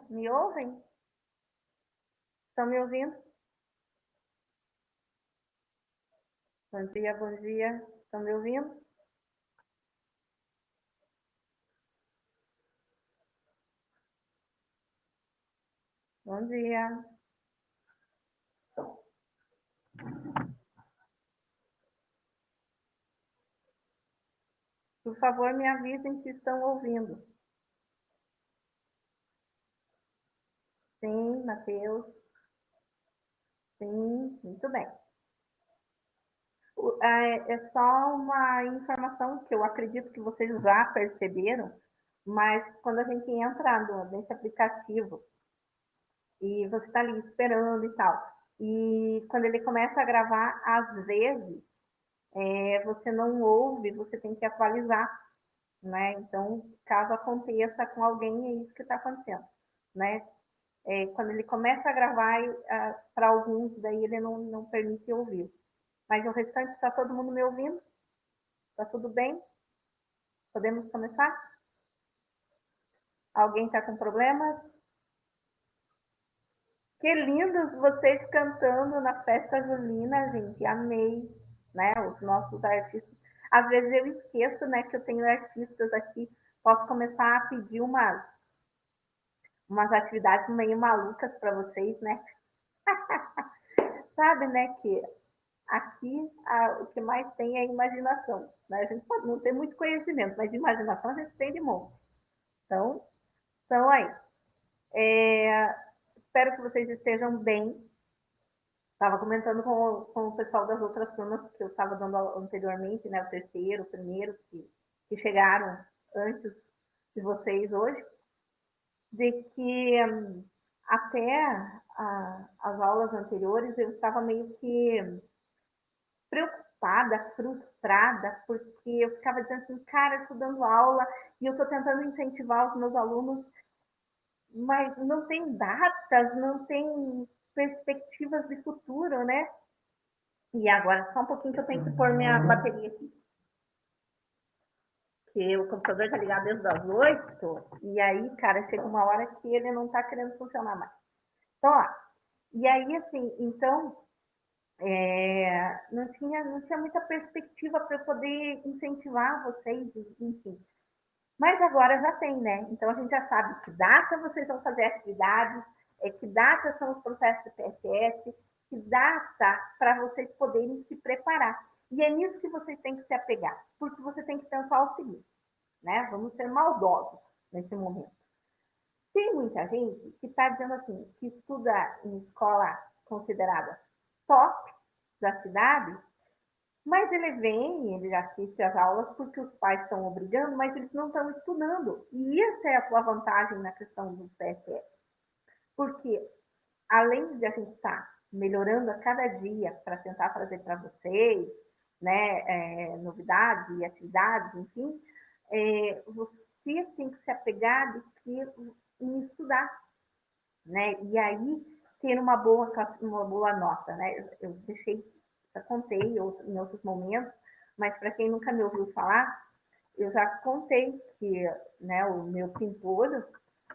Me ouvem? Estão me ouvindo? Bom dia, bom dia. Estão me ouvindo? Bom dia. Por favor, me avisem se estão ouvindo. Sim, Matheus. Sim, muito bem. É só uma informação que eu acredito que vocês já perceberam, mas quando a gente entra nesse aplicativo e você está ali esperando e tal, e quando ele começa a gravar, às vezes você não ouve, você tem que atualizar, né? Então, caso aconteça com alguém, é isso que está acontecendo, né? Quando ele começa a gravar, para alguns, daí ele não permite ouvir. Mas o restante, está todo mundo me ouvindo? Está tudo bem? Podemos começar? Alguém está com problemas? Que lindos vocês cantando na festa junina, gente. Amei, né? Os nossos artistas. Às vezes eu esqueço, né, que eu tenho artistas aqui. Posso começar a pedir umas atividades meio malucas para vocês, né? Sabe, né, que aqui o que mais tem é imaginação. Né? A gente pode não ter muito conhecimento, mas imaginação a gente tem de monte. Então aí. Espero que vocês estejam bem. Estava comentando com o pessoal das outras turmas que eu estava dando anteriormente, né? O terceiro, o primeiro, que chegaram antes de vocês hoje, de que até as aulas anteriores eu estava meio que preocupada, frustrada, porque eu ficava dizendo assim, cara, eu estou dando aula e eu estou tentando incentivar os meus alunos, mas não tem datas, não tem perspectivas de futuro, né? E agora, só um pouquinho que eu tenho que pôr minha bateria aqui. Porque o computador está ligado desde as 8, e aí, cara, chega uma hora que ele não está querendo funcionar mais. Então, ó, e aí, assim, então, não tinha muita perspectiva para eu poder incentivar vocês, enfim. Mas agora já tem, né? Então a gente já sabe que data vocês vão fazer atividades, que data são os processos do PSS, que data para vocês poderem se preparar. E é nisso que vocês têm que se apegar, porque você tem que pensar o seguinte, né? Vamos ser maldosos nesse momento. Tem muita gente que está dizendo assim, que estuda em escola considerada top da cidade, mas ele vem, ele assiste às aulas porque os pais estão obrigando, mas eles não estão estudando. E essa é a tua vantagem na questão do PSF. Porque, além de a gente estar melhorando a cada dia para tentar trazer para vocês, né, novidades e atividades, enfim, você tem que se apegar em estudar, né? E aí ter uma boa nota, né? Eu deixei, já contei em outros momentos, mas para quem nunca me ouviu falar, eu já contei que, né, o meu pintor,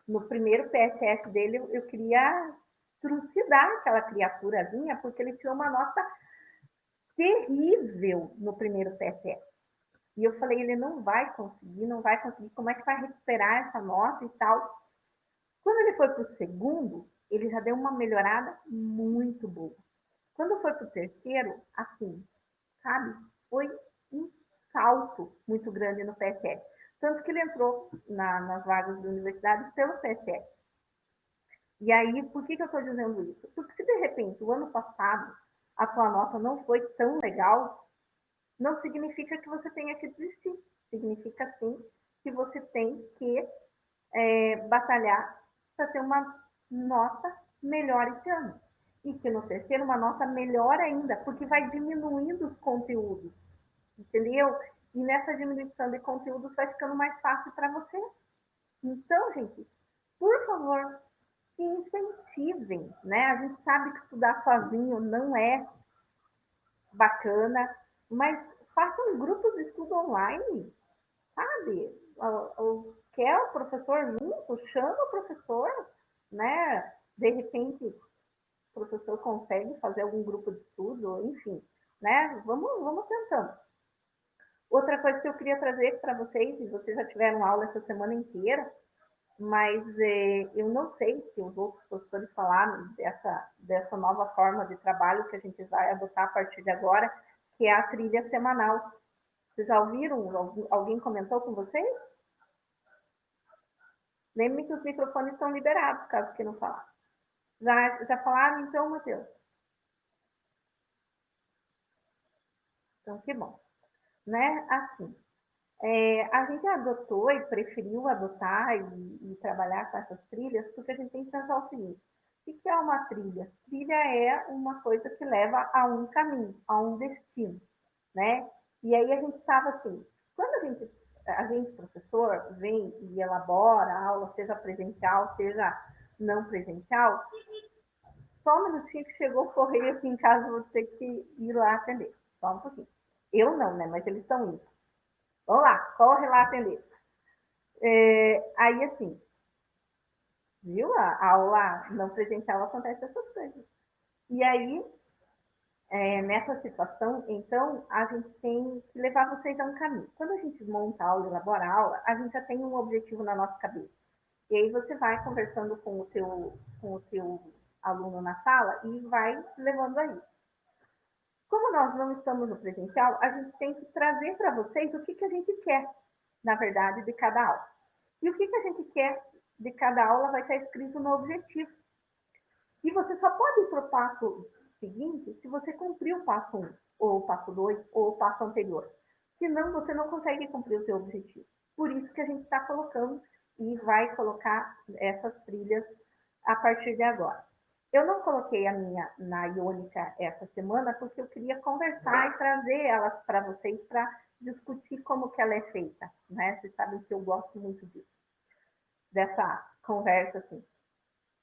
no primeiro PSS dele, eu queria trucidar aquela criaturazinha, porque ele tirou uma nota terrível no primeiro PSS. E eu falei, ele não vai conseguir, não vai conseguir, como é que vai recuperar essa nota e tal. Quando ele foi para o segundo, ele já deu uma melhorada muito boa. Quando foi para o terceiro, assim, sabe, foi um salto muito grande no PSS. Tanto que ele entrou nas vagas da universidade pelo PSS. E aí, por que eu estou dizendo isso? Porque se de repente o ano passado a tua nota não foi tão legal, não significa que você tenha que desistir. Significa sim que você tem que batalhar para ter uma nota melhor esse ano. E que no terceiro, uma nota melhor ainda, porque vai diminuindo os conteúdos, entendeu? E nessa diminuição de conteúdos vai ficando mais fácil para você. Então, gente, por favor, se incentivem, né? A gente sabe que estudar sozinho não é bacana, mas façam grupos de estudo online, sabe? Quer o professor junto, chama o professor, né? De repente, o professor consegue fazer algum grupo de estudo, enfim, né? Vamos tentando. Outra coisa que eu queria trazer para vocês, e vocês já tiveram aula essa semana inteira, mas eu não sei se os outros professores falaram dessa nova forma de trabalho que a gente vai adotar a partir de agora, que é a trilha semanal. Vocês já ouviram? Alguém comentou com vocês? Lembrem que os microfones estão liberados, caso que não falar. Já falaram então, Matheus? Então, que bom. Né? Assim, a gente adotou e preferiu adotar e trabalhar com essas trilhas, porque a gente tem que pensar o seguinte: o que é uma trilha? Trilha é uma coisa que leva a um caminho, a um destino, né? E aí a gente estava assim, quando a gente, professor, vem e elabora a aula, seja presencial, seja não presencial, só um minutinho que chegou o correio aqui em casa, vou ter que ir lá atender. Só um pouquinho. Eu não, né? Mas eles estão indo. Vamos lá, corre lá atender. Aí, assim, viu? A aula não presencial acontece essas coisas. E aí, nessa situação, então, a gente tem que levar vocês a um caminho. Quando a gente monta a aula, elabora a aula, a gente já tem um objetivo na nossa cabeça. E aí você vai conversando com o teu aluno na sala e vai levando a isso. Como nós não estamos no presencial, a gente tem que trazer para vocês o que a gente quer, na verdade, de cada aula. E o que a gente quer de cada aula vai estar escrito no objetivo. E você só pode ir para o passo seguinte se você cumprir o passo 1, ou o passo 2, ou o passo anterior. Senão, você não consegue cumprir o seu objetivo. Por isso que a gente está colocando e vai colocar essas trilhas a partir de agora. Eu não coloquei a minha na Iônica essa semana porque eu queria conversar e trazer elas para vocês para discutir como que ela é feita, né? Vocês sabem que eu gosto muito disso, dessa conversa assim.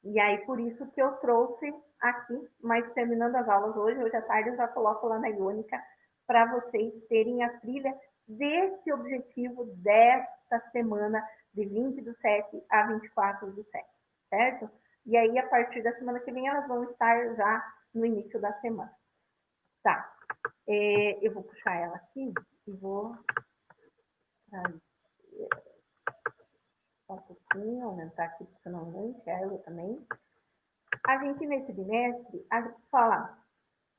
E aí, por isso que eu trouxe aqui, mas terminando as aulas hoje à tarde, eu já coloco lá na Iônica para vocês terem a trilha desse objetivo desta semana, de 20/7 a 24/7, certo? E aí, a partir da semana que vem, elas vão estar já no início da semana. Tá, eu vou puxar ela aqui e vou só um pouquinho, aumentar aqui, porque senão não enxergo também. A gente, nesse bimestre, a gente fala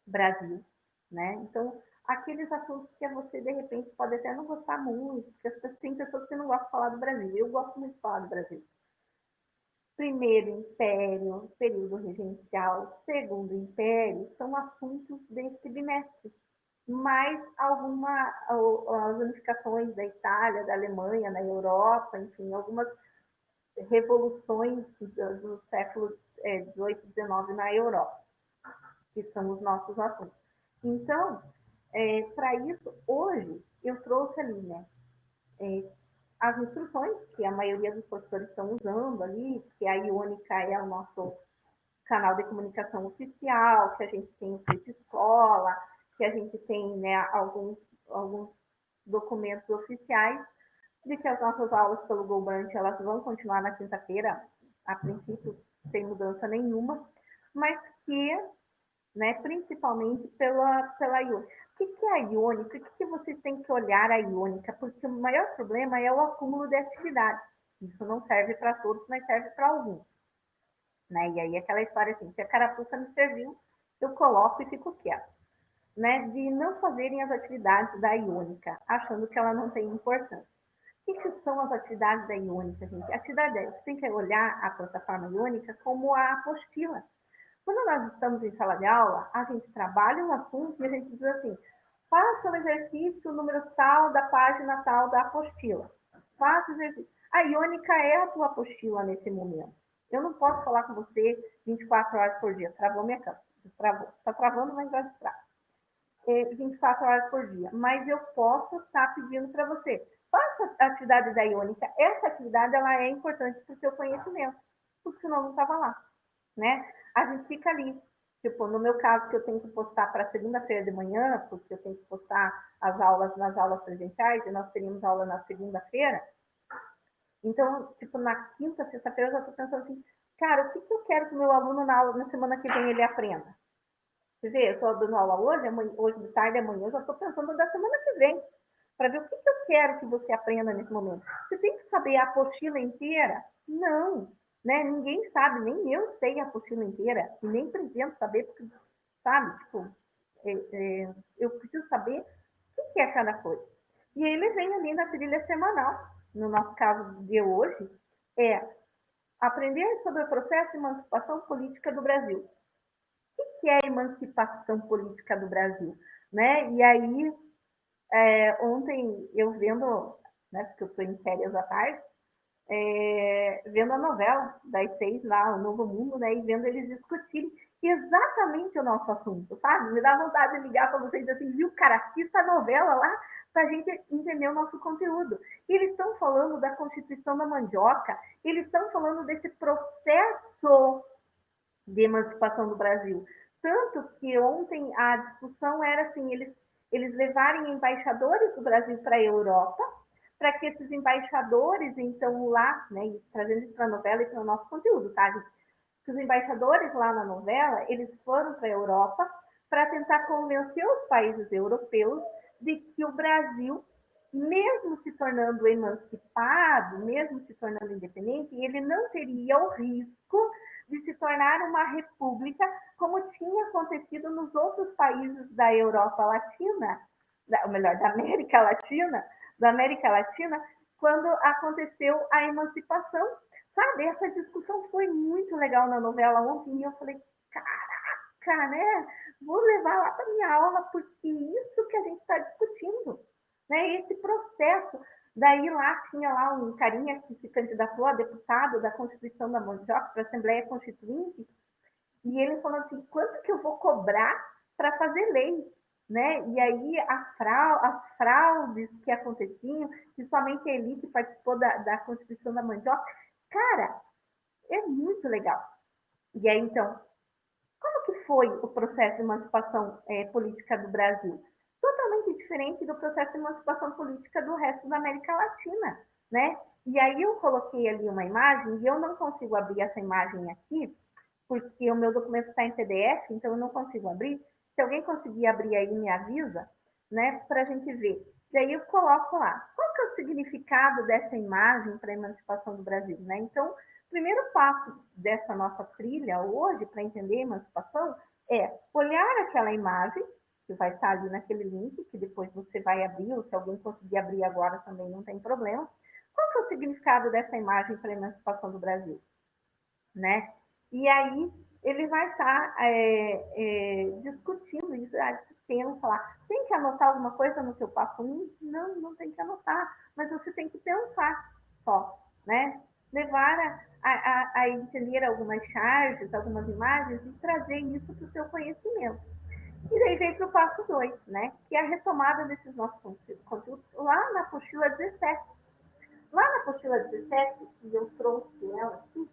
Brasil, né? Então, aqueles assuntos que você, de repente, pode até não gostar muito, porque tem pessoas que não gostam de falar do Brasil. Eu gosto muito de falar do Brasil. Primeiro Império, período regencial, segundo Império, são assuntos deste bimestre. Mais as unificações da Itália, da Alemanha, na Europa, enfim, algumas revoluções do século XVIII, XIX na Europa, que são os nossos assuntos. Então, para isso, hoje, eu trouxe ali, né, as instruções que a maioria dos professores estão usando ali, que a Iônica é o nosso canal de comunicação oficial, que a gente tem o Flip Escola, que a gente tem, né, alguns documentos oficiais de que as nossas aulas pelo GoBrant, elas vão continuar na quinta-feira, a princípio, sem mudança nenhuma, mas que, né, principalmente pela Iônica. O que é a Iônica? O que vocês têm que olhar a Iônica? Porque o maior problema é o acúmulo de atividades. Isso não serve para todos, mas serve para alguns. Né? E aí aquela história assim, se a carapuça me serviu, eu coloco e fico quieto. Né? De não fazerem as atividades da Iônica, achando que ela não tem importância. O que são as atividades da Iônica, gente? A atividade é, você tem que olhar a plataforma Iônica como a apostila. Quando nós estamos em sala de aula, a gente trabalha um assunto e a gente diz assim, faça o exercício número tal da página tal da apostila. Faça o exercício. A Iônica é a tua apostila nesse momento. Eu não posso falar com você 24 horas por dia. Travou minha câmera. Destravou. Está travando, mas já destrava. 24 horas por dia. Mas eu posso estar pedindo para você, faça a atividade da Iônica. Essa atividade ela é importante para o seu conhecimento, porque senão não estava lá. Né? A gente fica ali. Tipo, no meu caso, que eu tenho que postar para segunda-feira de manhã, porque eu tenho que postar as aulas nas aulas presenciais, e nós teríamos aula na segunda-feira. Então, tipo, na quinta, sexta-feira, eu já estou pensando assim, cara, o quero que o meu aluno na semana que vem ele aprenda? Você vê, eu estou dando aula hoje, amanhã, hoje de tarde, amanhã eu já estou pensando da semana que vem, para ver o que eu quero que você aprenda nesse momento. Você tem que saber a apostila inteira? Não, né? Ninguém sabe, nem eu sei a apostila inteira, e nem pretendo saber, porque, sabe, tipo, eu preciso saber o que é cada coisa. E ele vem ali na trilha semanal, no nosso caso de hoje, é aprender sobre o processo de emancipação política do Brasil. O que é a emancipação política do Brasil? Né? E aí, ontem eu vendo, né, porque eu estou em férias à tarde, vendo a novela das 6 lá, O Novo Mundo, né, e vendo eles discutirem exatamente o nosso assunto, sabe? Me dá vontade de ligar para vocês assim, viu, cara, assista a novela lá para a gente entender o nosso conteúdo. E eles estão falando da Constituição da Mandioca, eles estão falando desse processo de emancipação do Brasil. Tanto que ontem a discussão era assim, eles levarem embaixadores do Brasil para a Europa, para que esses embaixadores, então, lá, né, trazendo isso para a novela e para o nosso conteúdo, tá, gente? Que os embaixadores lá na novela, eles foram para a Europa para tentar convencer os países europeus de que o Brasil, mesmo se tornando emancipado, mesmo se tornando independente, ele não teria o risco de se tornar uma república, como tinha acontecido nos outros países da Europa Latina, ou melhor, da América Latina, quando aconteceu a emancipação. Sabe, essa discussão foi muito legal na novela ontem, e eu falei, caraca, né? Vou levar lá para minha aula, porque isso que a gente está discutindo, né? Esse processo. Daí lá tinha lá um carinha que se candidatou a deputado da Constituição da Mandioca para a Assembleia Constituinte, e ele falou assim, quanto que eu vou cobrar para fazer lei? Né? E aí as fraudes que aconteciam, que somente a elite participou da Constituição da Mandioca, cara, é muito legal. E aí, então, como que foi o processo de emancipação política do Brasil? Totalmente diferente do processo de emancipação política do resto da América Latina, né? E aí eu coloquei ali uma imagem, e eu não consigo abrir essa imagem aqui, porque o meu documento está em PDF, então eu não consigo abrir. Se alguém conseguir abrir aí, me avisa, né, para a gente ver. E aí eu coloco lá, qual que é o significado dessa imagem para a emancipação do Brasil, né? Então, o primeiro passo dessa nossa trilha hoje, para entender a emancipação, é olhar aquela imagem, que vai estar ali naquele link, que depois você vai abrir, ou se alguém conseguir abrir agora também não tem problema. Qual que é o significado dessa imagem para a emancipação do Brasil? Né? E aí ele vai estar discutindo isso, pensa lá, tem que anotar alguma coisa no seu passo 1? Não, não tem que anotar, mas você tem que pensar só, né? Levar a entender algumas charges, algumas imagens e trazer isso para o seu conhecimento. E daí vem para o passo 2, né? Que é a retomada desses nossos conteúdos lá na apostila 17. Lá na apostila 17, e eu trouxe ela aqui,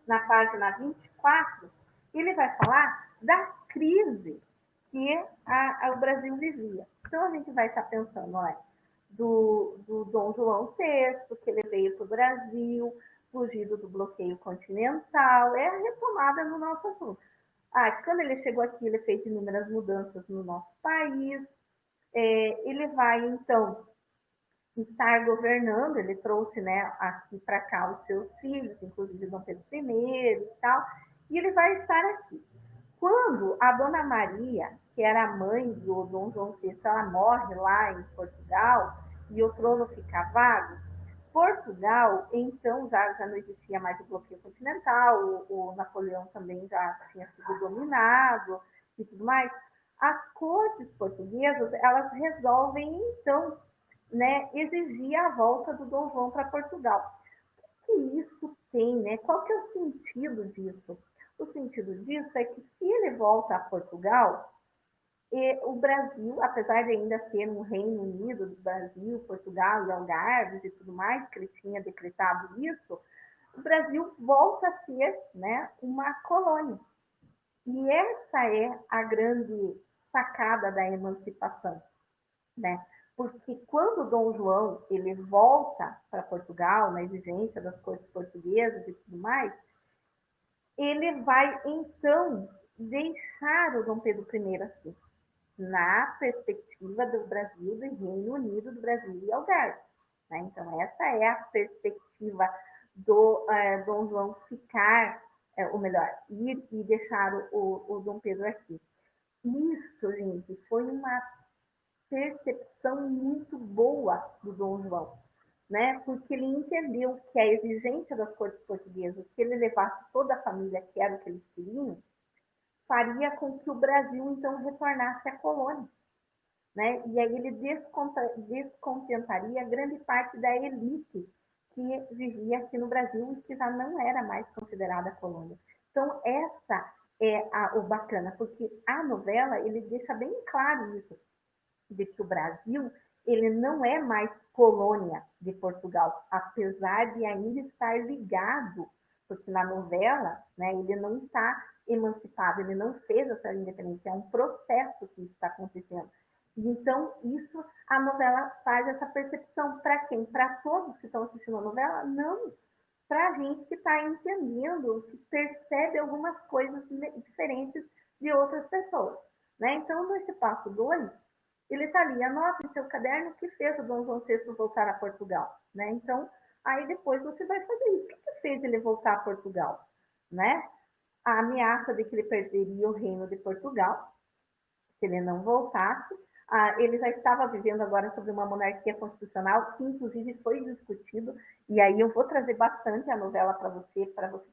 na página 24, ele vai falar da crise que o Brasil vivia. Então, a gente vai estar pensando, olha, do Dom João VI, que ele veio para o Brasil, fugido do bloqueio continental, é a retomada no nosso assunto. Quando ele chegou aqui, ele fez inúmeras mudanças no nosso país, ele vai, então, estar governando, ele trouxe, né, aqui para cá os seus filhos, inclusive Dom Pedro I e tal, e ele vai estar aqui. Quando a Dona Maria, que era a mãe do Dom João VI, ela morre lá em Portugal e o trono fica vago, Portugal, então, já não existia mais o bloqueio continental, o Napoleão também já tinha sido dominado e tudo mais. As cortes portuguesas, elas resolvem, então, né, exigir a volta do Dom João para Portugal. O que isso tem, né? Qual que é o sentido disso? O sentido disso é que se ele volta a Portugal, o Brasil, apesar de ainda ser um Reino Unido do Brasil, Portugal e Algarves e tudo mais, que ele tinha decretado isso, o Brasil volta a ser, né, uma colônia. E essa é a grande sacada da emancipação, né? Porque quando Dom João ele volta para Portugal, na exigência das cortes portuguesas e tudo mais, ele vai, então, deixar o Dom Pedro I aqui, na perspectiva do Brasil, do Reino Unido, do Brasil e Algarves. Né? Então, essa é a perspectiva do Dom João ficar, ou melhor, ir e deixar o Dom Pedro aqui. Isso, gente, foi uma percepção muito boa do Dom João, né? Porque ele entendeu que a exigência das cortes portuguesas, se ele levasse toda a família, que era o que eles queriam, faria com que o Brasil, então, retornasse à colônia. Né? E aí ele descontentaria grande parte da elite que vivia aqui no Brasil e que já não era mais considerada colônia. Então, essa é o bacana, porque a novela ele deixa bem claro isso, de que o Brasil ele não é mais colônia de Portugal, apesar de ainda estar ligado, porque na novela, né, ele não está emancipado, ele não fez essa independência, é um processo que está acontecendo. Então, isso, a novela faz essa percepção para quem? Para todos que estão assistindo a novela? Não, para a gente que está entendendo, que percebe algumas coisas diferentes de outras pessoas. Né? Então, nesse passo 2, ele está ali, anota em seu caderno o que fez o Dom João VI voltar a Portugal. Né? Então, aí depois você vai fazer isso. O que fez ele voltar a Portugal? Né? A ameaça de que ele perderia o reino de Portugal, se ele não voltasse. Ele já estava vivendo agora sobre uma monarquia constitucional, que inclusive foi discutido, e aí eu vou trazer bastante a novela para você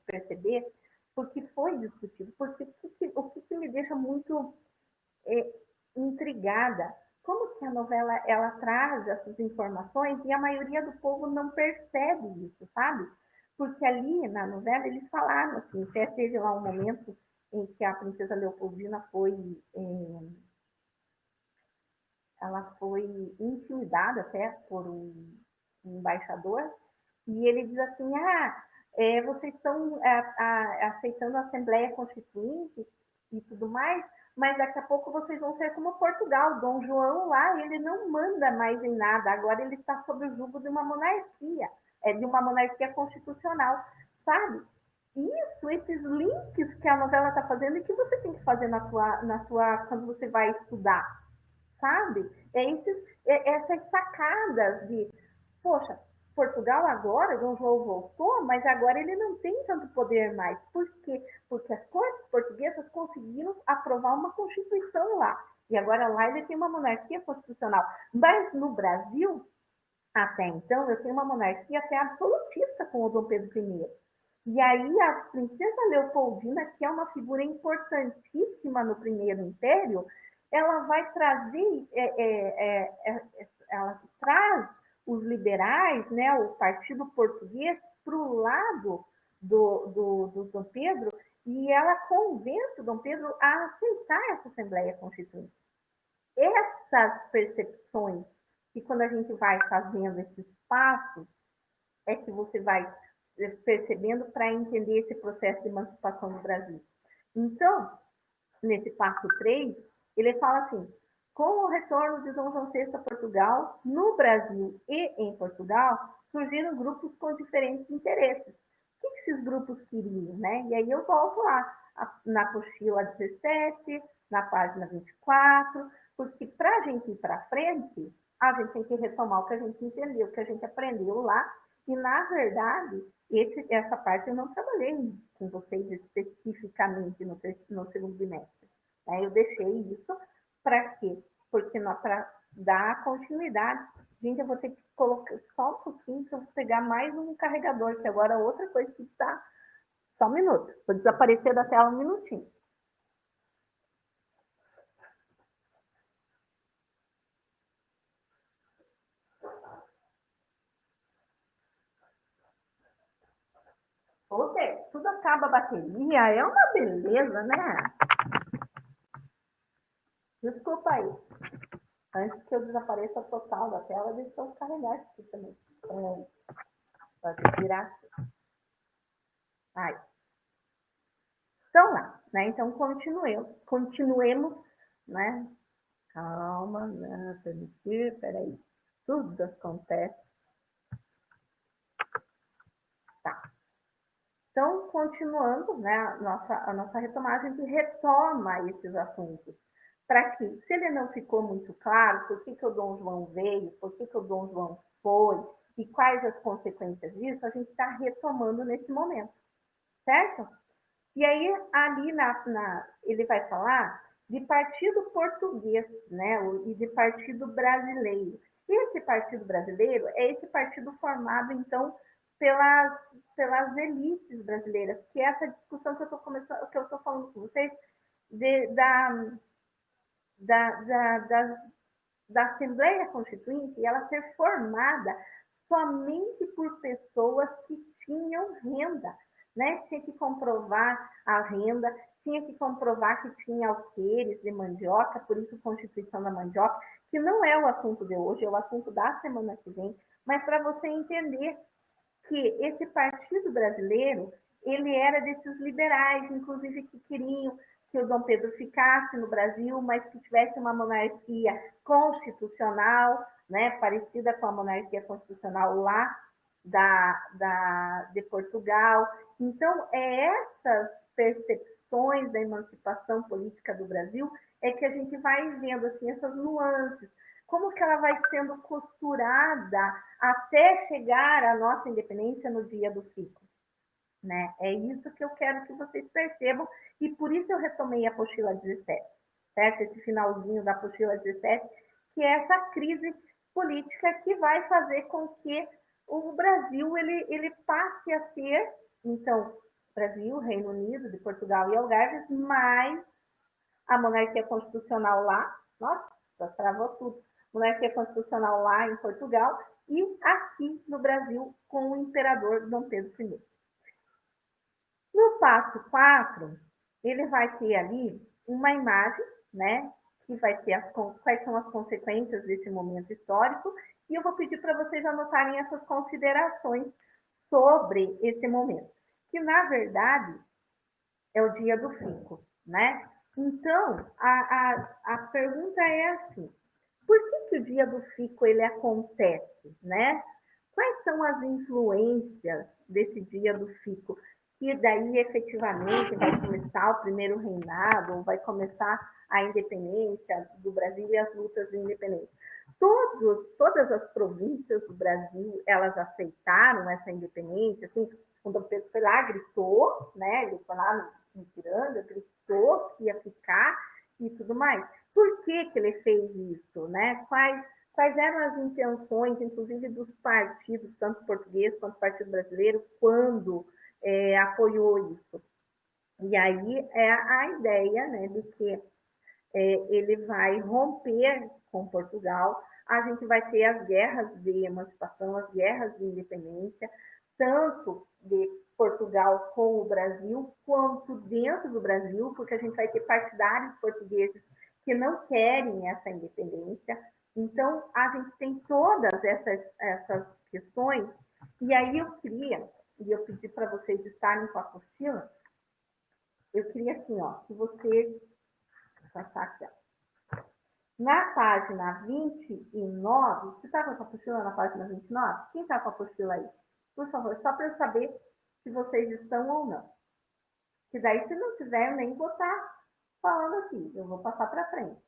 perceber, porque foi discutido, porque o que me deixa muito intrigada, como que a novela ela traz essas informações e a maioria do povo não percebe isso, sabe? Porque ali na novela eles falaram assim, até teve lá um momento em que a princesa Leopoldina ela foi intimidada até por um embaixador, e ele diz assim, vocês estão aceitando a Assembleia Constituinte e tudo mais, mas daqui a pouco vocês vão ser como Portugal, Dom João lá, ele não manda mais em nada, agora ele está sob o jugo de uma monarquia, de uma monarquia constitucional, sabe? Isso, esses links que a novela está fazendo e que você tem que fazer quando você vai estudar, sabe? Essas sacadas de, poxa, Portugal agora, Dom João voltou, mas agora ele não tem tanto poder mais. Por quê? Porque as cortes portuguesas conseguiram aprovar uma constituição lá. E agora lá ele tem uma monarquia constitucional. Mas no Brasil, até então, eu tenho uma monarquia até absolutista com o Dom Pedro I. E aí a princesa Leopoldina, que é uma figura importantíssima no Primeiro Império, ela vai trazer, ela traz os liberais, né, o Partido Português, para o lado do Dom Pedro, e ela convence o Dom Pedro a aceitar essa Assembleia Constituinte. Essas percepções, que quando a gente vai fazendo esses passos, é que você vai percebendo para entender esse processo de emancipação do Brasil. Então, nesse passo 3, ele fala assim, com o retorno de Dom João VI a Portugal, no Brasil e em Portugal, surgiram grupos com diferentes interesses. O que esses grupos queriam? Né? E aí eu volto lá, na apostila 17, na página 24, porque para a gente ir para frente, a gente tem que retomar o que a gente entendeu, o que a gente aprendeu lá, e na verdade, essa parte eu não trabalhei com vocês especificamente no segundo bimestre. Eu deixei isso para quê? Porque para dar continuidade. Gente, eu vou ter que colocar só um pouquinho para eu pegar mais um carregador, que agora é outra coisa que está. Só um minuto. Vou desaparecer da tela um minutinho. Tudo acaba a bateria, é uma beleza, né? Desculpa aí. Antes que eu desapareça total da tela, deixa eu carregar aqui também. Pode virar. Aí. Então lá, né? Então continuemos, né? Calma, né? Permitir, peraí. Tudo acontece. Tá. Então, continuando, né, a nossa retomada, a gente retoma esses assuntos, para que, se ele não ficou muito claro, por que o Dom João veio, por que o Dom João foi, e quais as consequências disso, a gente está retomando nesse momento, certo? E aí, ali ele vai falar de partido português, né, e de partido brasileiro. Esse partido brasileiro é esse partido formado, então, pelas, pelas elites brasileiras, que é essa discussão que eu estou começando, que eu estou falando com vocês, de, da, da, da, da Assembleia Constituinte, ela ser formada somente por pessoas que tinham renda, né? Tinha que comprovar a renda, tinha que comprovar que tinha alqueires de mandioca, por isso Constituição da Mandioca, que não é o assunto de hoje, é o assunto da semana que vem, mas para você entender que esse partido brasileiro, ele era desses liberais, inclusive que queriam que o Dom Pedro ficasse no Brasil, mas que tivesse uma monarquia constitucional, né, parecida com a monarquia constitucional lá de Portugal. Então, essas percepções da emancipação política do Brasil é que a gente vai vendo assim essas nuances, como que ela vai sendo costurada até chegar à nossa independência no dia do fico. Né? É isso que eu quero que vocês percebam, e por isso eu retomei a apostila 17, certo? Esse finalzinho da apostila 17, que é essa crise política que vai fazer com que o Brasil ele passe a ser, então, Brasil, Reino Unido, de Portugal e Algarves, mais a monarquia constitucional lá, nossa, travou tudo, monarquia constitucional lá em Portugal, e aqui no Brasil com o imperador Dom Pedro I. No passo 4, ele vai ter ali uma imagem, né, que vai ter quais são as consequências desse momento histórico, e eu vou pedir para vocês anotarem essas considerações sobre esse momento, que na verdade é o dia do fico, né? Então, a pergunta é assim, por que o dia do fico ele acontece, né? Quais são as influências desse dia do fico? Que daí efetivamente vai começar o primeiro reinado, vai começar a independência do Brasil e as lutas de independência. Todas as províncias do Brasil, elas aceitaram essa independência, assim, quando o Pedro foi lá, gritou, né? Ele foi lá no Ipiranga, gritou que ia ficar e tudo mais. Por que ele fez isso, né? Quais eram as intenções, inclusive dos partidos, tanto português quanto Partido Brasileiro, quando apoiou isso? E aí é a ideia, né, de que ele vai romper com Portugal, a gente vai ter as guerras de emancipação, as guerras de independência, tanto de Portugal com o Brasil, quanto dentro do Brasil, porque a gente vai ter partidários portugueses que não querem essa independência. Então, a gente tem todas essas questões, e aí eu queria, e eu pedi para vocês estarem com a apostila, eu queria assim, ó, que vocês, vou passar aqui, ó, na página 29, você está com a apostila na página 29? Quem está com a apostila aí? Por favor, só para eu saber se vocês estão ou não. Que daí, se não tiver, eu nem vou estar falando aqui. Eu vou passar para frente.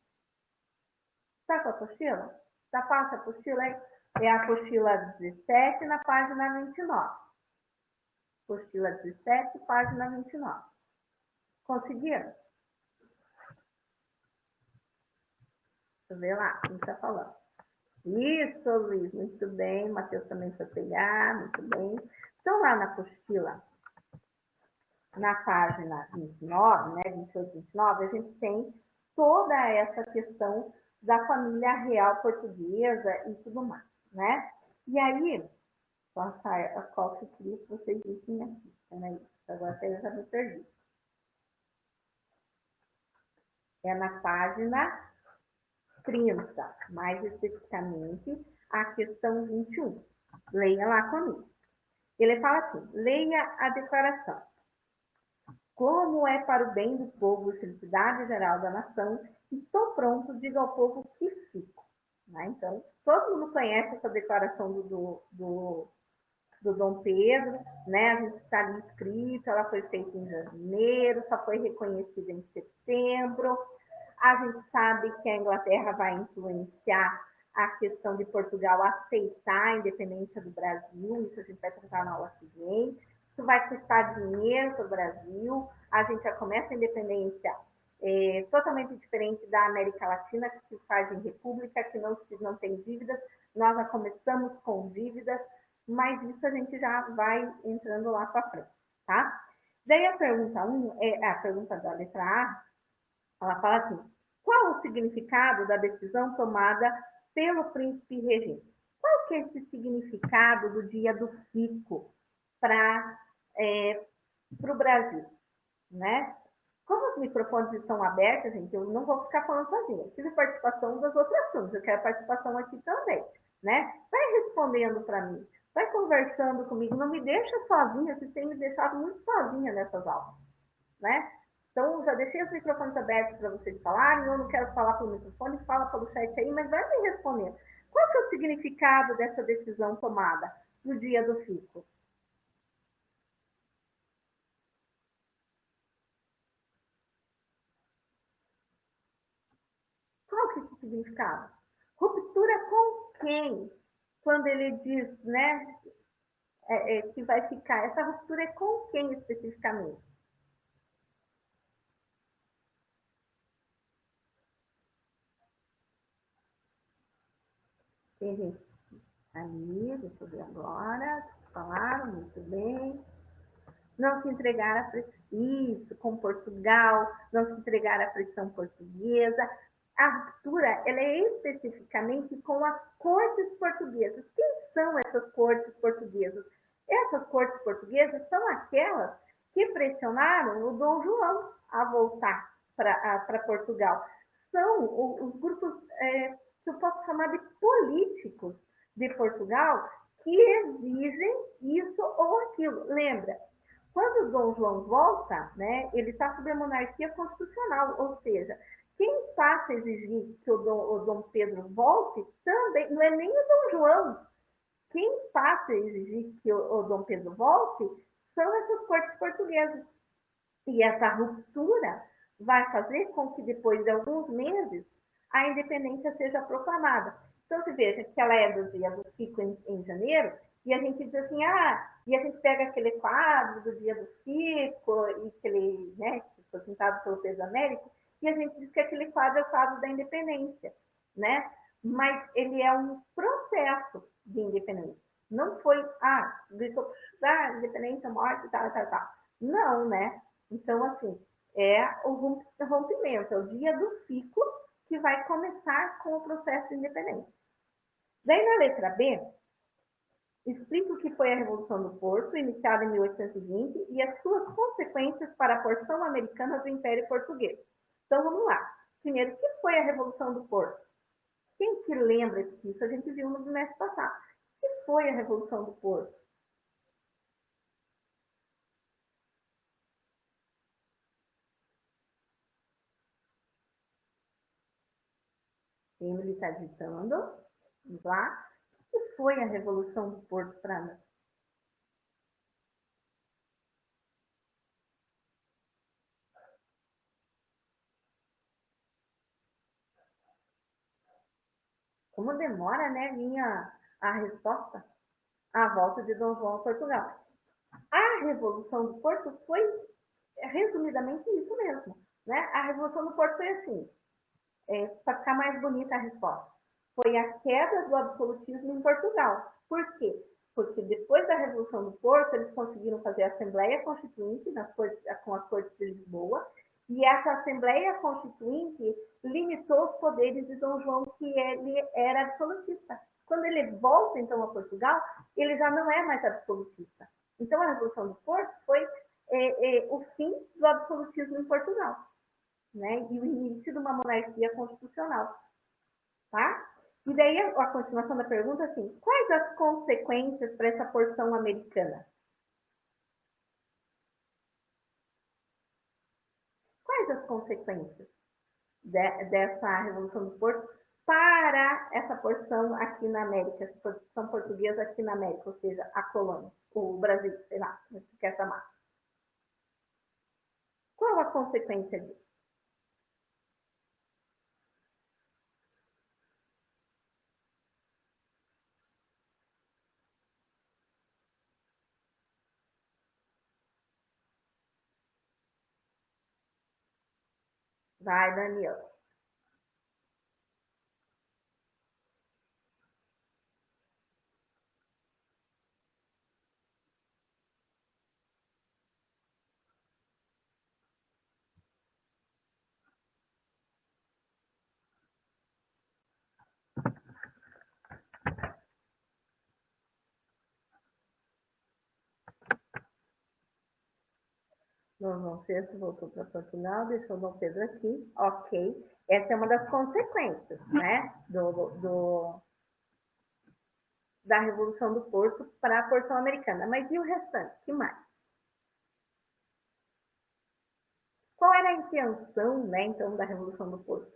Está com a apostila? Tá fácil a apostila aí? É a apostila 17 na página 29. Apostila 17, página 29. Conseguiram? Deixa eu ver lá, quem está falando. Isso, Luiz, muito bem. Matheus também foi pegar, muito bem. Então, lá na apostila, na página 29, né, 28, 29, a gente tem toda essa questão da família real portuguesa e tudo mais, né? E aí, passar a qual que eu queria que vocês vissem aqui. Peraí, agora até eu já me perdi. É na página 30, mais especificamente a questão 21. Leia lá comigo. Ele fala assim: leia a declaração. Como é para o bem do povo e felicidade geral da nação, estou pronto, diga ao povo que fico. Né? Então, todo mundo conhece essa declaração do do Dom Pedro, né? A gente está ali escrito, ela foi feita em janeiro, só foi reconhecida em setembro. A gente sabe que a Inglaterra vai influenciar a questão de Portugal aceitar a independência do Brasil, isso a gente vai tratar na aula que vem. Isso vai custar dinheiro para o Brasil, a gente já começa a independência totalmente diferente da América Latina, que se faz em república, que não tem dívidas, nós já começamos com dívidas, mas isso a gente já vai entrando lá para frente, tá? Daí a pergunta 1, a pergunta da letra A, ela fala assim, qual o significado da decisão tomada pelo príncipe regente? Qual que é esse significado do dia do fico para o Brasil, né? Como os microfones estão abertos, gente, eu não vou ficar falando sozinha. Eu tive participação das outras turmas, eu quero participação aqui também, né? Vai respondendo para mim, vai conversando comigo, não me deixa sozinha, vocês têm me deixado muito sozinha nessas aulas, né? Então, já deixei os microfones abertos para vocês falarem, eu não quero falar pelo microfone, fala pelo chat aí, mas vai me responder. Qual que é o significado dessa decisão tomada no dia do FICO? Qual que é esse significado? Ruptura com quem? Quando ele diz, né, que vai ficar, essa ruptura é com quem especificamente? Tem gente aí, deixa eu ver agora, falaram muito bem. Não se entregar à pressão, isso, com Portugal, não se entregar à pressão portuguesa. A ruptura, ela é especificamente com as cortes portuguesas. Quem são essas cortes portuguesas? Essas cortes portuguesas são aquelas que pressionaram o Dom João a voltar para Portugal. São os grupos que eu posso chamar de políticos de Portugal que exigem isso ou aquilo. Lembra, quando o Dom João volta, né, ele está sob a monarquia constitucional, ou seja, quem passa a exigir que o Dom Pedro volte também não é nem o Dom João. Quem passa a exigir que o Dom Pedro volte são essas cortes portuguesas. E essa ruptura vai fazer com que depois de alguns meses a independência seja proclamada. Então, se veja que ela é do dia do Fico em janeiro, e a gente diz assim, e a gente pega aquele quadro do dia do Fico, e aquele, né, que foi pintado pelo Pedro Américo, e a gente diz que aquele quadro é o quadro da independência, né? Mas ele é um processo de independência. Não foi, gritou, independência, morte, tal, tal, tal. Não, né? Então, assim, é o rompimento, é o dia do fico que vai começar com o processo de independência. Daí, na letra B, explica o que foi a Revolução do Porto, iniciada em 1820, e as suas consequências para a porção americana do Império Português. Então, vamos lá. Primeiro, o que foi a Revolução do Porto? Quem que lembra disso? A gente viu no mês passado. O que foi a Revolução do Porto? Emily está ditando. Vamos lá. O que foi a Revolução do Porto para nós? Como demora, né, vinha a resposta? A volta de Dom João a Portugal. A Revolução do Porto foi, resumidamente, isso mesmo. Né? A Revolução do Porto foi assim, para ficar mais bonita a resposta. Foi a queda do absolutismo em Portugal. Por quê? Porque depois da Revolução do Porto, eles conseguiram fazer a Assembleia Constituinte com as Cortes de Lisboa, e essa Assembleia Constituinte limitou os poderes de Dom João, que ele era absolutista. Quando ele volta, então, a Portugal, ele já não é mais absolutista. Então, a Revolução do Porto foi o fim do absolutismo em Portugal, né? E o início de uma monarquia constitucional, tá? E daí a continuação da pergunta assim, quais as consequências para essa porção americana? Quais as consequências dessa Revolução do Porto para essa porção aqui na América, essa porção portuguesa aqui na América, ou seja, a colônia, o Brasil, sei lá, como você quer chamar. Qual a consequência disso? Vai, Daniel. Dom João VI voltou para Portugal, deixou Dom Pedro aqui, ok. Essa é uma das consequências, né, da Revolução do Porto para a porção americana. Mas e o restante? Que mais? Qual era a intenção, né, então, da Revolução do Porto?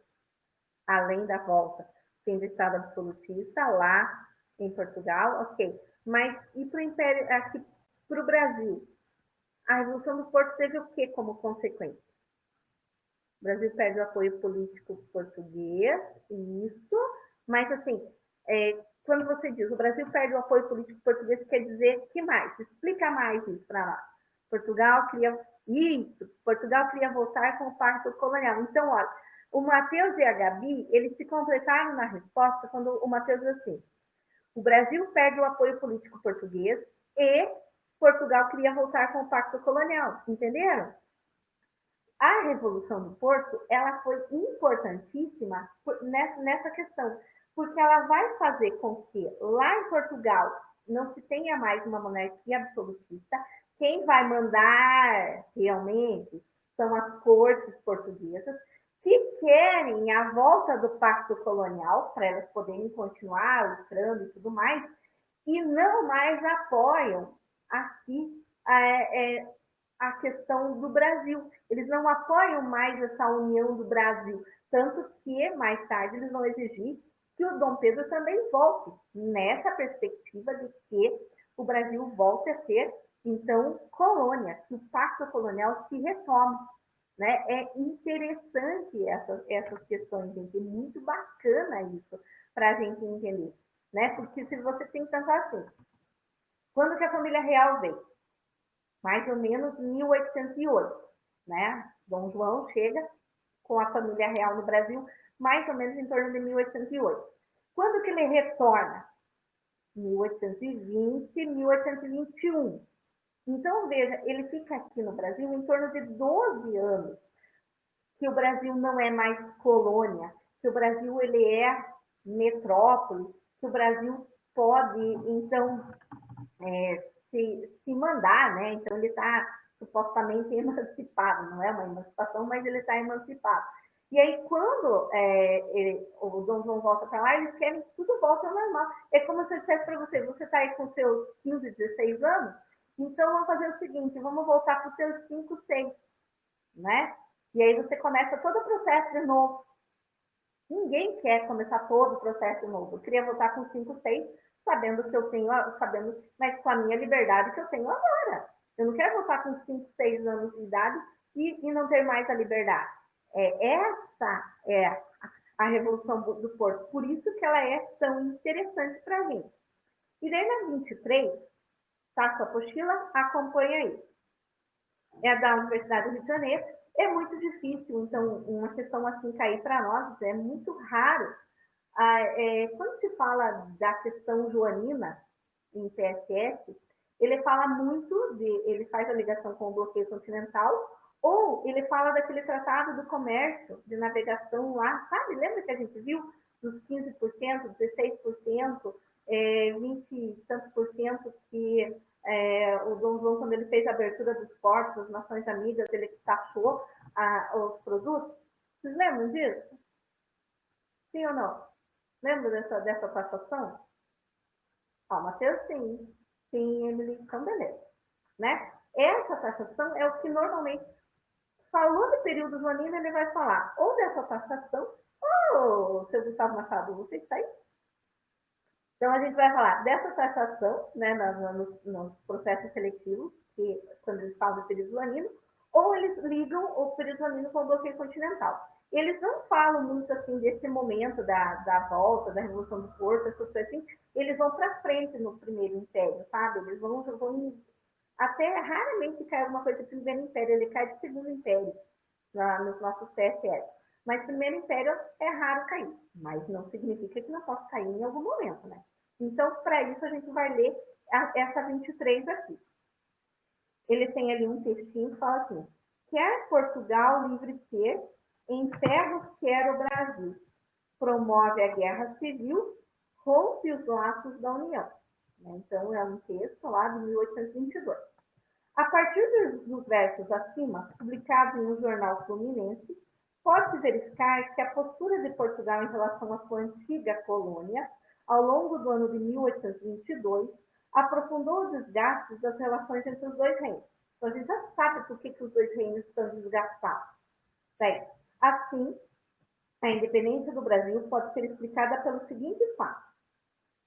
Além da volta, fim do Estado absolutista lá em Portugal, ok. Mas e para o Império, aqui para o Brasil? A Revolução do Porto teve o que como consequência? O Brasil perde o apoio político português, isso, mas assim, quando você diz o Brasil perde o apoio político português, quer dizer que mais? Explica mais isso para nós. Portugal queria voltar com o pacto colonial. Então, olha, o Matheus e a Gabi, eles se completaram na resposta quando o Matheus diz assim, o Brasil perde o apoio político português e Portugal queria voltar com o pacto colonial, entenderam? A Revolução do Porto, ela foi importantíssima nessa questão, porque ela vai fazer com que lá em Portugal não se tenha mais uma monarquia absolutista. Quem vai mandar realmente são as cortes portuguesas, que querem a volta do pacto colonial, para elas poderem continuar lucrando e tudo mais, e não mais apoiam aqui a questão do Brasil. Eles não apoiam mais essa união do Brasil, tanto que mais tarde eles vão exigir que o Dom Pedro também volte, nessa perspectiva de que o Brasil volte a ser, então, colônia, que o pacto colonial se retome. Né? É interessante essas questões, gente, é muito bacana isso para a gente entender. Né? Porque se você tem que pensar assim, quando que a família real veio? Mais ou menos 1808, né? Dom João chega com a família real no Brasil, mais ou menos em torno de 1808. Quando que ele retorna? 1820, 1821. Então, veja, ele fica aqui no Brasil em torno de 12 anos, que o Brasil não é mais colônia, que o Brasil ele é metrópole, que o Brasil pode, então, se mandar, né? Então ele está supostamente emancipado, não é uma emancipação, mas ele está emancipado. E aí, quando o Dom João volta para lá, eles querem que tudo volte ao normal. É como se eu dissesse para você, você está aí com seus 15, 16 anos, então vamos fazer o seguinte, vamos voltar para os seus 5, 6, né? E aí você começa todo o processo de novo. Ninguém quer começar todo o processo de novo. Eu queria voltar com 5, 6, sabendo que eu tenho, mas com a minha liberdade que eu tenho agora. Eu não quero voltar com 5, 6 anos de idade e não ter mais a liberdade. Essa é a Revolução do Porto. Por isso que ela é tão interessante para a gente. E daí na 23, tá com a apostila, acompanha aí. É da Universidade do Rio de Janeiro. É muito difícil, então, uma questão assim cair para nós, é muito raro. Quando se fala da questão joanina em PSS, ele fala muito ele faz a ligação com o bloqueio continental, ou ele fala daquele tratado do comércio, de navegação lá, sabe? Lembra que a gente viu dos 15%, 16%, 20 e tantos por cento que o Dom João, quando ele fez a abertura dos portos, das Nações Amigas, ele taxou os produtos? Vocês lembram disso? Sim ou não? Lembra dessa taxação? Ó, Matheus, sim. Sim, Emily, então beleza. Né? Essa taxação é o que normalmente, falou de período joanino, ele vai falar ou dessa taxação o seu Gustavo Machado? Você está aí? Então, a gente vai falar dessa taxação, né, nos processos seletivos, que quando eles falam do período lanino, ou eles ligam o período lanino com o bloqueio continental. Eles não falam muito assim desse momento da volta, da Revolução do Porto, essas coisas assim. Eles vão para frente no Primeiro Império, sabe? Eles vão até raramente cai alguma coisa do Primeiro Império, ele cai do Segundo Império nos nossos TSS. Mas Primeiro Império é raro cair, mas não significa que não possa cair em algum momento, né? Então, para isso, a gente vai ler essa 23 aqui. Ele tem ali um textinho que fala assim: quer Portugal livre ser, em ferros quer o Brasil, promove a guerra civil, rompe os laços da União. Então, é um texto lá de 1822. A partir dos versos acima, publicados em um jornal fluminense, pode-se verificar que a postura de Portugal em relação à sua antiga colônia, ao longo do ano de 1822, aprofundou os desgastes das relações entre os dois reinos. Então, a gente já sabe por que os dois reinos estão desgastados. Bem, assim, a independência do Brasil pode ser explicada pelo seguinte fato: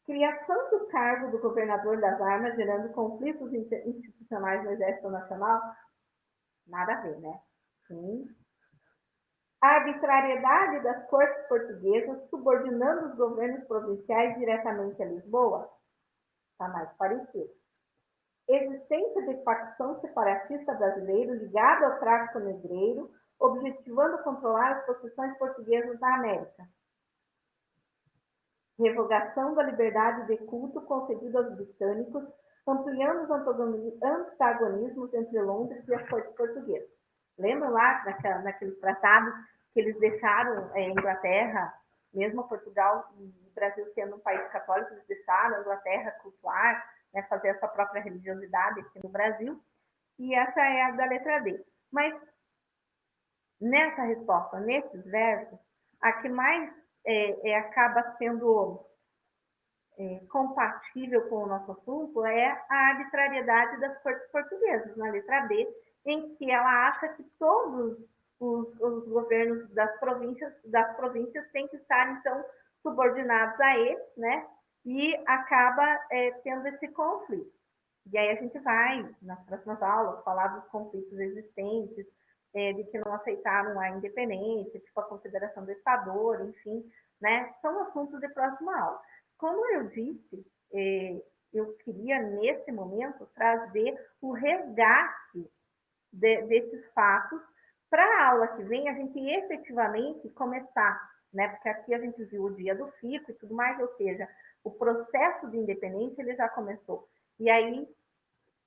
criação do cargo do governador das armas, gerando conflitos institucionais no Exército Nacional, nada a ver, né? Sim. A arbitrariedade das cortes portuguesas, subordinando os governos provinciais diretamente a Lisboa, está mais parecido. Existência de facção separatista brasileira ligada ao tráfico negreiro, objetivando controlar as posições portuguesas na América. Revogação da liberdade de culto concedida aos britânicos, ampliando os antagonismos entre Londres e as cortes portuguesas. Lembram lá naqueles tratados que eles deixaram a Inglaterra, mesmo Portugal e o Brasil sendo um país católico, eles deixaram a Inglaterra cultuar, né, fazer a sua própria religiosidade aqui no Brasil, e essa é a da letra D. Mas nessa resposta, nesses versos, a que mais acaba sendo compatível com o nosso assunto é a arbitrariedade das cortes portuguesas, na letra B, em que ela acha que todos os governos das províncias têm que estar, então, subordinados a ele, né? E acaba tendo esse conflito. E aí a gente vai, nas próximas aulas, falar dos conflitos existentes, de que não aceitaram a independência, tipo a Confederação do Equador, enfim, né? São assuntos de próxima aula. Como eu disse, eu queria, nesse momento, trazer o resgate desses fatos para a aula que vem, a gente efetivamente começar, né? Porque aqui a gente viu o dia do fico e tudo mais, ou seja, o processo de independência ele já começou. E aí,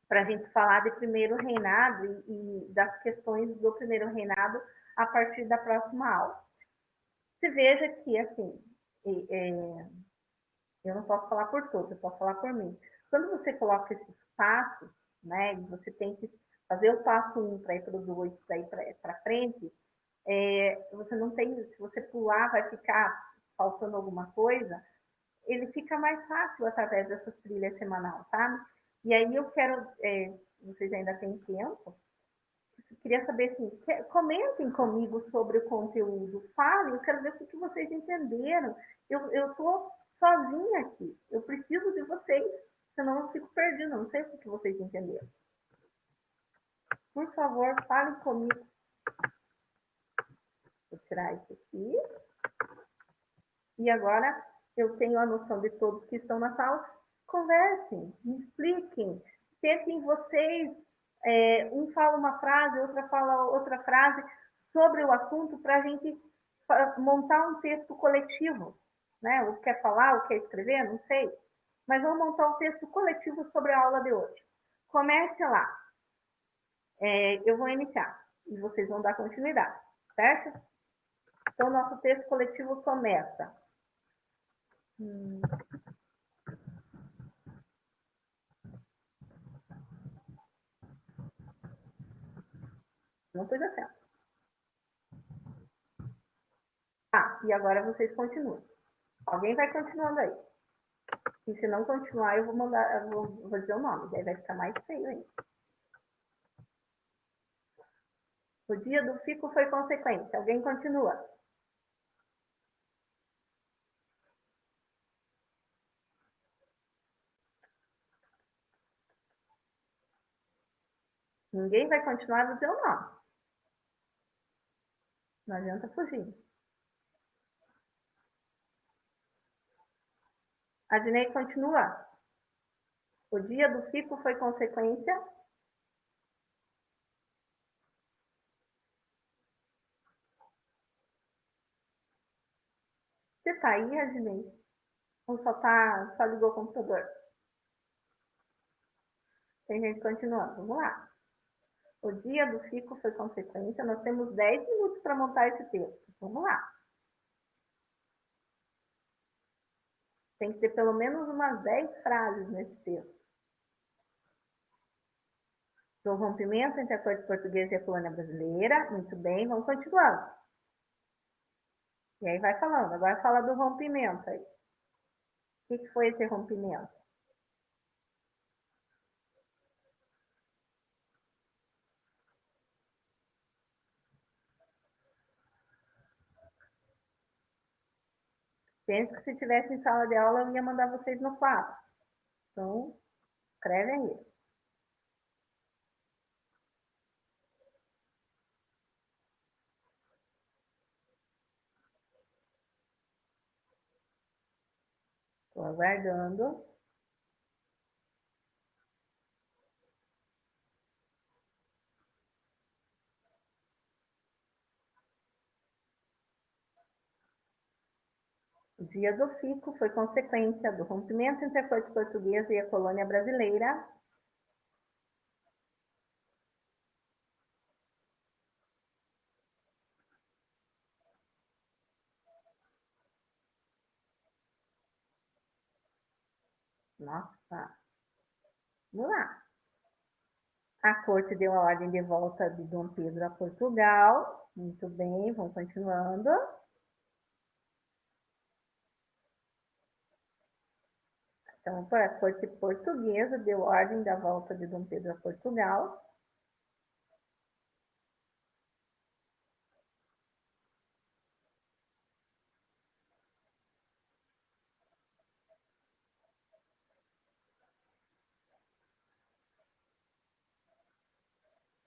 para a gente falar de primeiro reinado e das questões do primeiro reinado a partir da próxima aula. Se veja que, assim, eu não posso falar por todos, eu posso falar por mim. Quando você coloca esses passos, né, e você tem que fazer o passo 1 para ir para o 2, para ir para frente, você não tem, se você pular, vai ficar faltando alguma coisa, ele fica mais fácil através dessa trilha semanal, sabe? E aí eu quero, vocês ainda têm tempo, queria saber assim, comentem comigo sobre o conteúdo, falem, eu quero ver o que vocês entenderam. Eu estou sozinha aqui, eu preciso de vocês, senão eu fico perdida, não sei o que vocês entenderam. Por favor, falem comigo. Vou tirar isso aqui. E agora eu tenho a noção de todos que estão na sala. Conversem, me expliquem, tentem vocês, um fala uma frase, outra fala outra frase sobre o assunto para a gente montar um texto coletivo, né? O que quer falar, o que quer escrever, não sei. Mas vamos montar um texto coletivo sobre a aula de hoje. Comece lá. Eu vou iniciar e vocês vão dar continuidade, certo? Então, nosso texto coletivo começa. Não pôs certo. E agora vocês continuam. Alguém vai continuando aí. E se não continuar, eu vou mandar, vou dizer o nome, daí vai ficar mais feio ainda. O dia do fico foi consequência. Alguém continua? Ninguém vai continuar a dizer o nome. Não adianta fugir. A Dinei continua. O dia do fico foi consequência. Você tá aí, Adnei? Ou só ligou o computador? Tem gente continuando. Vamos lá. O dia do fico foi consequência. Nós temos 10 minutos para montar esse texto. Vamos lá. Tem que ter pelo menos umas 10 frases nesse texto. Do rompimento entre a corte portuguesa e a colônia brasileira. Muito bem, vamos continuando. E aí vai falando. Agora fala do rompimento aí. O que foi esse rompimento? Penso que se tivesse em sala de aula, eu ia mandar vocês no quadro. Então, escreve aí. Estou aguardando. O dia do fico foi consequência do rompimento entre a corte portuguesa e a colônia brasileira. Nossa, vamos lá. A corte deu a ordem de volta de Dom Pedro a Portugal. Muito bem, vamos continuando. Então, a corte portuguesa deu ordem da volta de Dom Pedro a Portugal.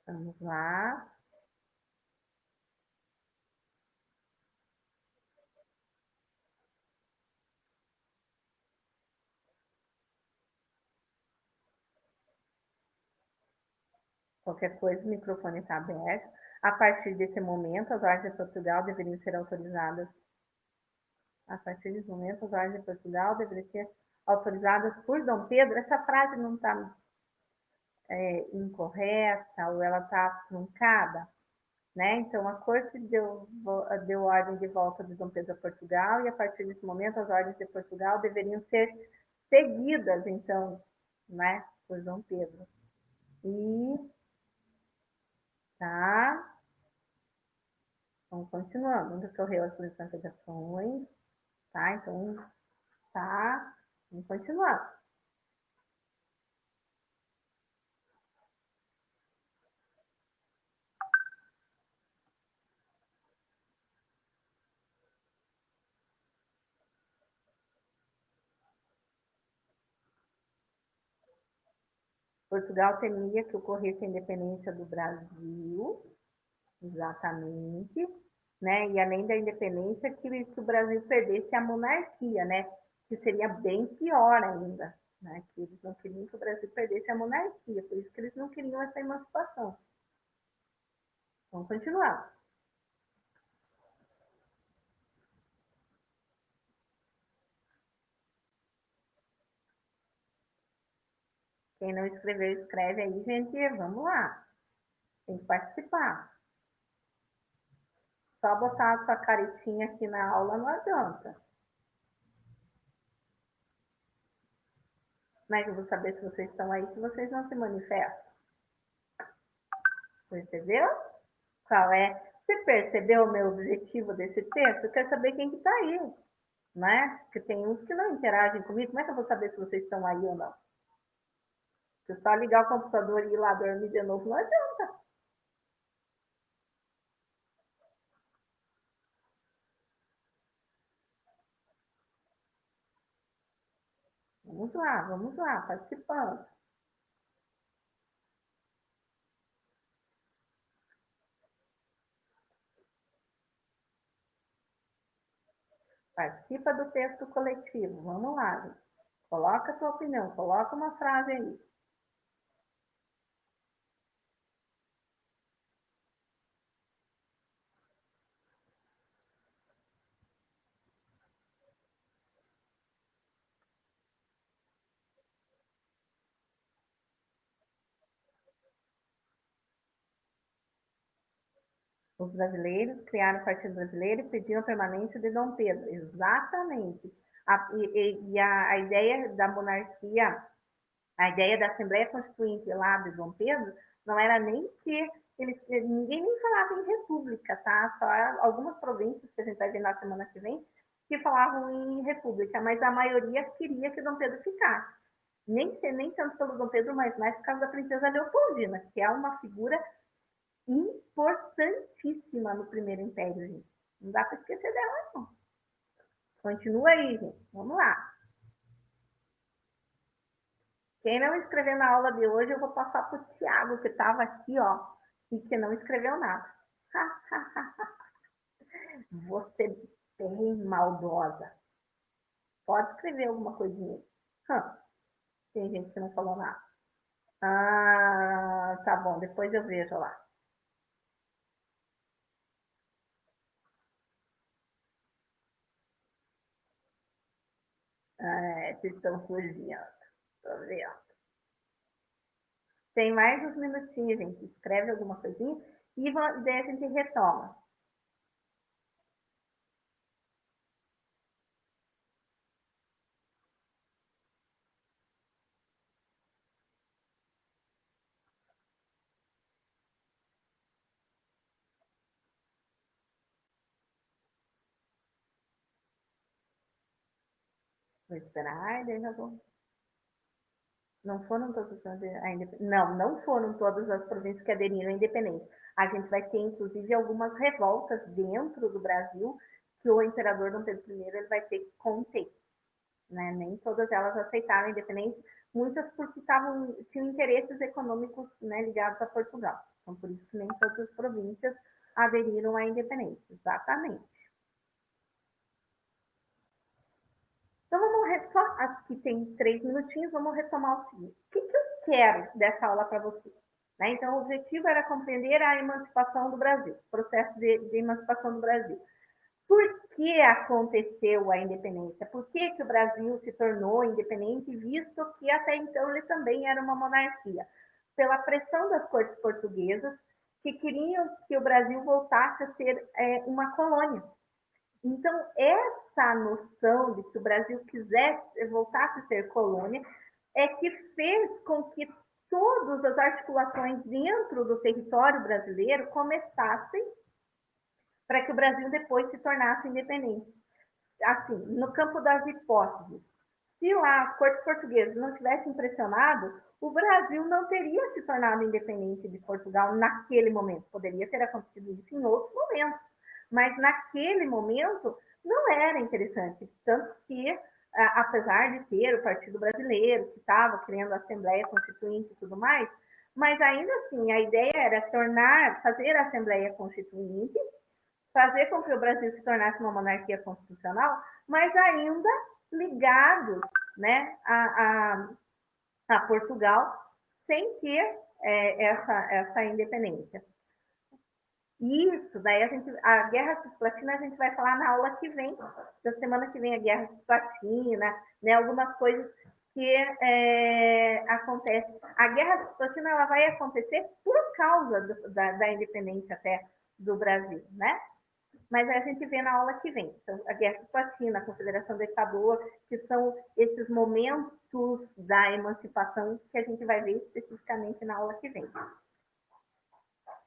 Vamos lá. Qualquer coisa, o microfone está aberto. A partir desse momento, as ordens de Portugal deveriam ser autorizadas. A partir desse momento, as ordens de Portugal deveriam ser autorizadas por Dom Pedro. Essa frase não está incorreta ou ela está truncada, né? Então, a corte deu ordem de volta de Dom Pedro a Portugal e, a partir desse momento, as ordens de Portugal deveriam ser seguidas, então, né, por Dom Pedro. E tá. Vamos continuando. Onde ocorreu as navegações, tá? Então, tá. Vamos continuando. Portugal temia que ocorresse a independência do Brasil, exatamente, né? E além da independência, que o Brasil perdesse a monarquia, né? Que seria bem pior ainda, né? Que eles não queriam que o Brasil perdesse a monarquia, por isso que eles não queriam essa emancipação. Vamos continuar. Quem não escreveu, escreve aí, gente. Vamos lá. Tem que participar. Só botar a sua caretinha aqui na aula não adianta. Como é que eu vou saber se vocês estão aí se vocês não se manifestam? Percebeu? Qual é? Você percebeu o meu objetivo desse texto? Eu quero saber quem que está aí, né? Porque tem uns que não interagem comigo. Como é que eu vou saber se vocês estão aí ou não? Se eu só ligar o computador e ir lá dormir de novo, não adianta. Vamos lá, participando. Participa do texto coletivo. Vamos lá, gente. Coloca a tua opinião, coloca uma frase aí. Os brasileiros criaram o Partido Brasileiro e pediam a permanência de Dom Pedro. Exatamente. A ideia da monarquia, a ideia da Assembleia Constituinte lá de Dom Pedro, não era nem que ninguém nem falava em república, tá? Só algumas províncias que a gente vai ver na semana que vem que falavam em república, mas a maioria queria que Dom Pedro ficasse. Nem tanto pelo Dom Pedro, mas mais por causa da princesa Leopoldina, que é uma figura importantíssima no Primeiro Império, gente. Não dá para esquecer dela, não. Continua aí, gente. Vamos lá. Quem não escreveu na aula de hoje, eu vou passar para o Tiago, que estava aqui, ó, e que não escreveu nada. Você bem maldosa. Pode escrever alguma coisinha. Tem gente que não falou nada. Ah, tá bom, depois eu vejo lá. Ah, vocês estão fugindo. Tô vendo. Tem mais uns minutinhos, gente. Escreve alguma coisinha e daí a gente retoma. Vou esperar, daí já vou. Não foram todas as não foram todas as províncias que aderiram à independência. A gente vai ter, inclusive, algumas revoltas dentro do Brasil que o imperador Dom Pedro I ele vai ter que conter. Né? Nem todas elas aceitaram a independência, muitas porque tinham interesses econômicos, né, ligados a Portugal. Então, por isso que nem todas as províncias aderiram à independência. Exatamente. Então, só aqui tem 3 minutinhos, vamos retomar o seguinte. O que eu quero dessa aula para você? Né? Então, o objetivo era compreender a emancipação do Brasil, o processo de emancipação do Brasil. Por que aconteceu a independência? Por que o Brasil se tornou independente, visto que até então ele também era uma monarquia? Pela pressão das cortes portuguesas, que queriam que o Brasil voltasse a ser uma colônia. Então, essa noção de que o Brasil quisesse voltasse a ser colônia é que fez com que todas as articulações dentro do território brasileiro começassem para que o Brasil depois se tornasse independente. Assim, no campo das hipóteses, se lá as cortes portuguesas não tivessem pressionado, o Brasil não teria se tornado independente de Portugal naquele momento. Poderia ter acontecido isso em outros momentos, mas naquele momento não era interessante. Tanto que, apesar de ter o Partido Brasileiro, que estava criando a Assembleia Constituinte e tudo mais, mas ainda assim a ideia era fazer a Assembleia Constituinte, fazer com que o Brasil se tornasse uma monarquia constitucional, mas ainda ligados, né, a Portugal, sem ter essa independência. Isso, daí a Guerra Cisplatina a gente vai falar na aula que vem, da semana que vem, a Guerra Cisplatina, né, algumas coisas que acontecem. A Guerra Cisplatina ela vai acontecer por causa da independência até do Brasil, né? Mas aí a gente vê na aula que vem. Então, a Guerra Cisplatina, a Confederação do Equador, que são esses momentos da emancipação que a gente vai ver especificamente na aula que vem.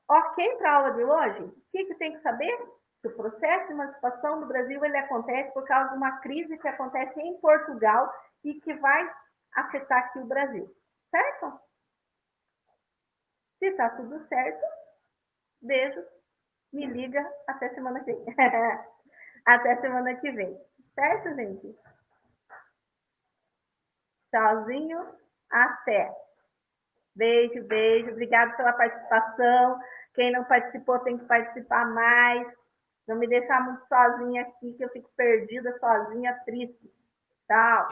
Ok para a aula de hoje? O que tem que saber? Que o processo de emancipação do Brasil ele acontece por causa de uma crise que acontece em Portugal e que vai afetar aqui o Brasil. Certo? Se está tudo certo, beijos, me liga até semana que vem. Até semana que vem. Certo, gente? Tchauzinho. Até. Beijo, beijo. Obrigado pela participação. Quem não participou tem que participar mais. Não me deixar muito sozinha aqui, que eu fico perdida, sozinha, triste. Tchau.